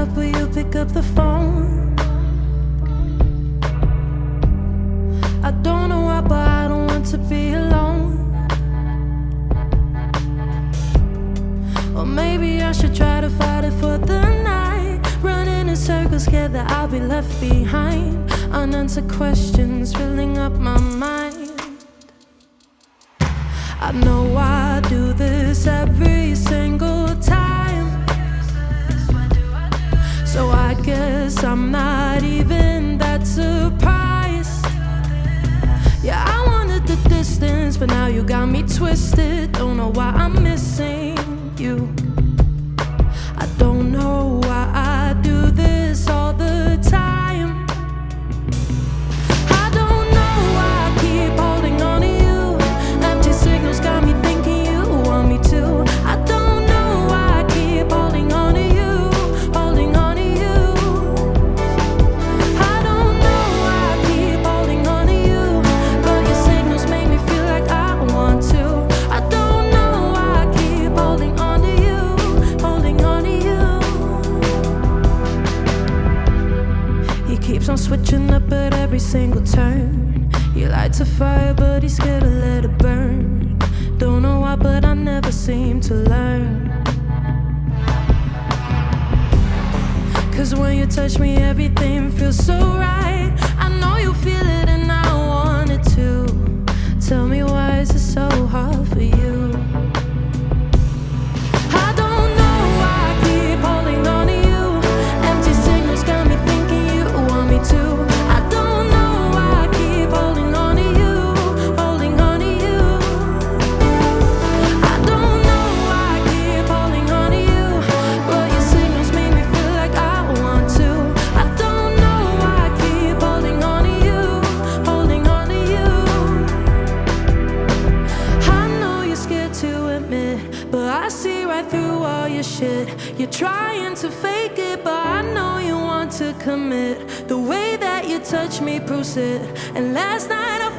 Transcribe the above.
up, will you pick up the phone? I don't know why, but I don't want to be alone. Or maybe I should try to fight it for the night, running in circles, scared that I'll be left behind. Unanswered questions filling up my mind. I know I do this every single time, so I guess I'm not even that surprised. Yeah, I wanted the distance, but now you got me twisted. Don't know why I'm missing you. I don't know why I do this all the time. I don't know why I keep holding on to you. Empty signals got me thinking you want me to. I don't know why I keep holding on to you, holding on to you. I don't know why I keep holding on to you, but your signals make me feel like I want to. I don't know why I keep holding on to you, holding on to you. He keeps on switching up at every single turn. He lights a fire, but he's scared to let it burn. Don't know why, but I never seem to learn. Cause when you touch me, everything feels so right. I know you feel it and I want it too. Tell me, why is it so hard for you? I don't know why I keep holding on to you. Empty signals got me thinking you want me to. I don't know why I keep holding on to you, holding on to you. I don't know why I keep holding on to you, but your signals make me feel like I want to. I don't know why I keep holding on to you, holding on to you. I know you're scared to admit, but I see right through all your shit. You're trying to fake it, but I know you want to commit. The way that you touch me proves it. And last night I